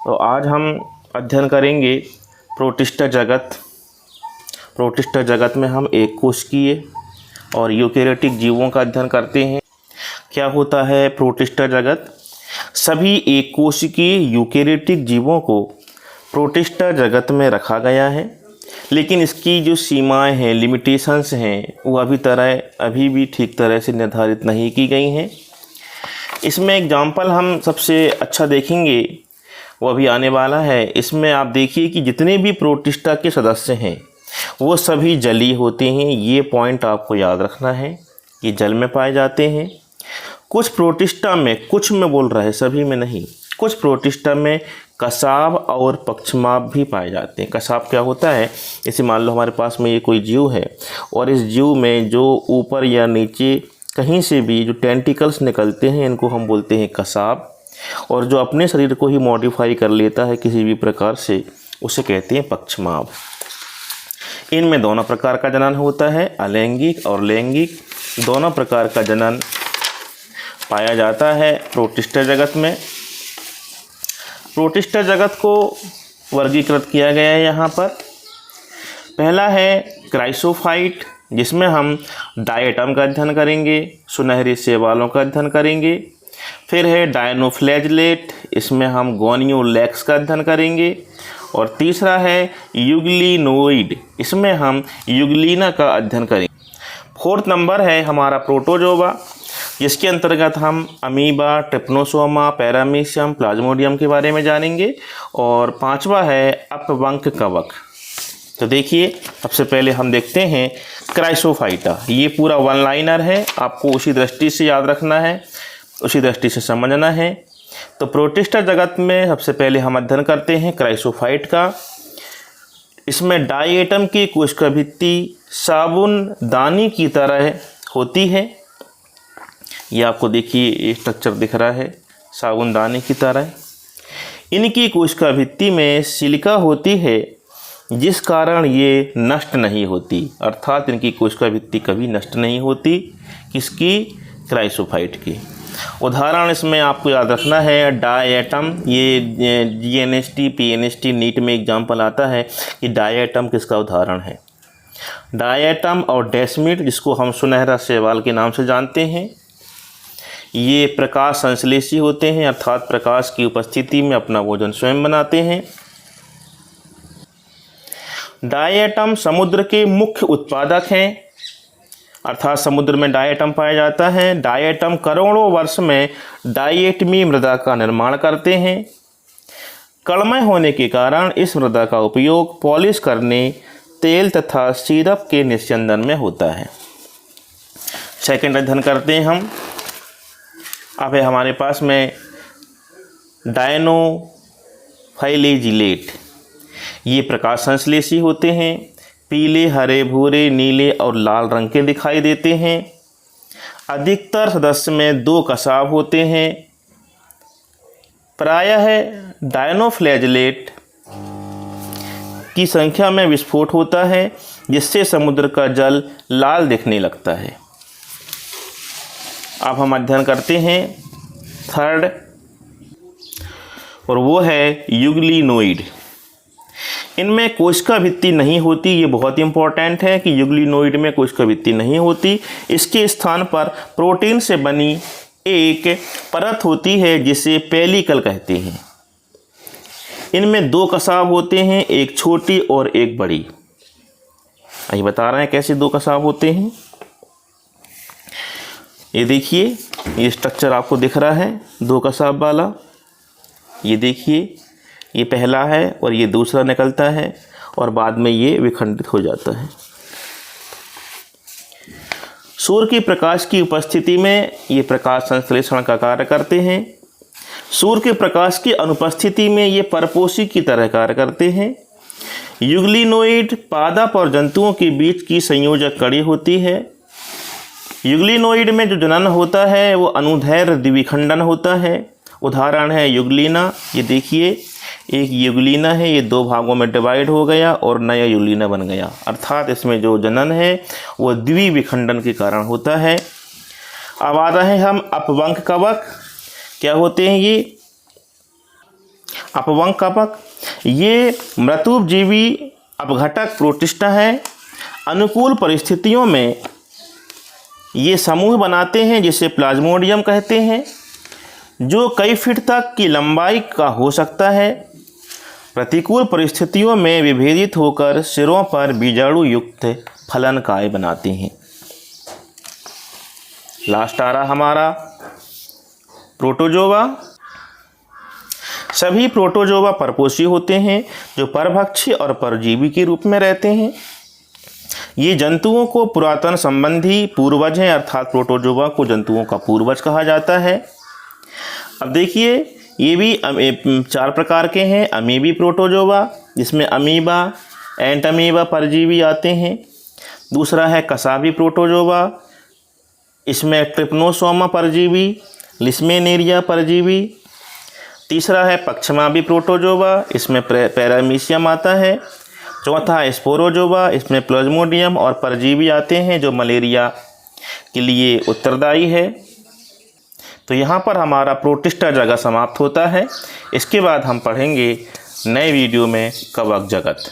तो आज हम अध्ययन करेंगे प्रोटिस्टा जगत। प्रोटिस्टा जगत में हम एक कोशिकीय और यूकेरियोटिक जीवों का अध्ययन करते हैं। क्या होता है प्रोटिस्टा जगत? सभी एक कोशिकीय यूकेरियोटिक जीवों को प्रोटिस्टा जगत में रखा गया है, लेकिन इसकी जो सीमाएं हैं, लिमिटेशंस हैं, वो अभी भी ठीक तरह से निर्धारित नहीं की गई हैं। इसमें एग्जाम्पल हम सबसे अच्छा देखेंगे, वो अभी आने वाला है। इसमें आप देखिए कि जितने भी प्रोटिस्टा के सदस्य हैं वो सभी जलीय होते हैं। ये पॉइंट आपको याद रखना है, ये जल में पाए जाते हैं। कुछ प्रोटिस्टा में, कुछ में बोल रहा है, सभी में नहीं, कुछ प्रोटिस्टा में कसाब और पक्षमाप भी पाए जाते हैं। कसाब क्या होता है? जैसे मान लो हमारे पास में ये कोई जीव है और इस जीव में जो ऊपर या नीचे कहीं से भी जो टेंटिकल्स निकलते हैं, इनको हम बोलते हैं कसाब। और जो अपने शरीर को ही मॉडिफाई कर लेता है किसी भी प्रकार से, उसे कहते हैं पक्षमाप। इनमें दोनों प्रकार का जनन होता है, अलैंगिक और लैंगिक। दोनों प्रकार का जनन पाया जाता है प्रोटिस्टा जगत में। प्रोटिस्टा जगत को वर्गीकृत किया गया है यहाँ पर। पहला है क्राइसोफाइट, जिसमें हम डायटम का अध्ययन करेंगे, सुनहरे शैवालों का अध्ययन करेंगे। फिर है डायनोफ्लैजलेट, इसमें हम गोनियोलैक्स का अध्ययन करेंगे। और तीसरा है यूग्लिनोइड, इसमें हम यूग्लिना का अध्ययन करेंगे। फोर्थ नंबर है हमारा प्रोटोजोआ, जिसके अंतर्गत हम अमीबा, ट्रिप्नोसोमा, पैरामीशियम, प्लाज्मोडियम के बारे में जानेंगे। और पांचवा है अपवंक कवक। तो देखिए, सबसे पहले हम देखते हैं क्राइसोफाइटा। ये पूरा वन लाइनर है, आपको उसी दृष्टि से याद रखना है, उसी दृष्टि से समझना है। तो प्रोटिस्टा जगत में सबसे पहले हम अध्ययन करते हैं क्राइसोफाइट का। इसमें डायटम की कोशिका भित्ति साबुन दानी की तरह होती है। ये आपको देखिए, ये स्ट्रक्चर दिख रहा है साबुन दाने की तरह। इनकी कोशिका भित्ति में सिलिका होती है, जिस कारण ये नष्ट नहीं होती, अर्थात इनकी कोशिका भित्ति कभी नष्ट नहीं होती। किसकी? क्राइसोफाइट की। उदाहरण इसमें आपको याद रखना है डायटम। ये जीएनएसटी, पीएनएसटी, नीट में एग्जाम्पल आता है कि डायटम किसका उदाहरण है। डायटम और डेस्मिड, जिसको हम सुनहरा शैवाल के नाम से जानते हैं, ये प्रकाश संश्लेषी होते हैं, अर्थात प्रकाश की उपस्थिति में अपना भोजन स्वयं बनाते हैं। डायटम समुद्र के मुख्य उत्पादक हैं, अर्थात समुद्र में डायटम पाया जाता है। डायटम करोड़ों वर्ष में डायटमी मृदा का निर्माण करते हैं। कणमय होने के कारण इस मृदा का उपयोग पॉलिश करने, तेल तथा सिरप के निस्यंदन में होता है। सेकंड अध्ययन करते हैं हम। अब है हमारे पास में डायनोफाइलेजिलेट। ये प्रकाश संश्लेषी होते हैं, पीले, हरे, भूरे, नीले और लाल रंग के दिखाई देते हैं। अधिकतर सदस्य में 2 कसाब होते हैं। प्रायः डायनोफ्लैजलेट की संख्या में विस्फोट होता है, जिससे समुद्र का जल लाल दिखने लगता है। अब हम अध्ययन करते हैं थर्ड, और वो है यूग्लिनोइड। इनमें कोशिका भित्ति नहीं होती। ये बहुत इंपॉर्टेंट है कि यूग्लिनोइड में कोशिका भित्ति नहीं होती। इसके स्थान पर प्रोटीन से बनी एक परत होती है, जिसे पेलिकल कहते हैं। इनमें 2 कसाब होते हैं, एक छोटी और एक बड़ी। आइए बता रहे हैं कैसे 2 कसाब होते हैं। ये देखिए, ये स्ट्रक्चर आपको दिख रहा है 2 कसाब वाला। ये देखिए, ये पहला है और ये दूसरा निकलता है, और बाद में ये विखंडित हो जाता है। सूर्य के प्रकाश की उपस्थिति में ये प्रकाश संश्लेषण का कार्य करते हैं। सूर्य के प्रकाश की अनुपस्थिति में ये परपोषी की तरह कार्य करते हैं। यूग्लिनोइड पादप और जंतुओं के बीच की संयोजक कड़ी होती है। यूग्लिनोइड में जो जनन होता है वो अनुदैर्घ्य द्विखंडन होता है। उदाहरण है यूग्लिना। ये देखिए, एक यूग्लिना है, ये 2 भागों में डिवाइड हो गया और नया यूग्लिना बन गया, अर्थात इसमें जो जनन है वो द्विविखंडन के कारण होता है। अब आ रहे हैं हम अपवंक कवक। क्या होते हैं ये? अपवंक कवक, ये मृतुपजीवी अपघटक प्रोटिस्टा है। अनुकूल परिस्थितियों में ये समूह बनाते हैं जिसे प्लाज्मोडियम कहते हैं, जो कई फीट तक की लंबाई का हो सकता है। प्रतिकूल परिस्थितियों में विभेदित होकर सिरों पर बीजाणु युक्त फलनकाय बनाते हैं। लास्ट आ रहा हमारा प्रोटोजोआ। सभी प्रोटोजोआ परपोषी होते हैं जो परभक्षी और परजीवी के रूप में रहते हैं। ये जंतुओं को पुरातन संबंधी पूर्वज हैं, अर्थात प्रोटोजोआ को जंतुओं का पूर्वज कहा जाता है। अब देखिए, ये भी 4 प्रकार के हैं। अमीबी प्रोटोजोआ, जिसमें अमीबा, एंट अमीबा परजीवी आते हैं। दूसरा है कसाबी प्रोटोजोआ, इसमें ट्रिप्नोसोमा परजीवी, लिस्मेनेरिया परजीवी। तीसरा है पक्षमावी प्रोटोजोआ, इसमें पैरामीशियम आता है। चौथा है स्पोरोजोआ, इसमें प्लाज्मोडियम और परजीवी आते हैं जो मलेरिया के लिए उत्तरदायी है। तो यहाँ पर हमारा प्रोटिस्टा जगत समाप्त होता है। इसके बाद हम पढ़ेंगे नए वीडियो में कवक जगत।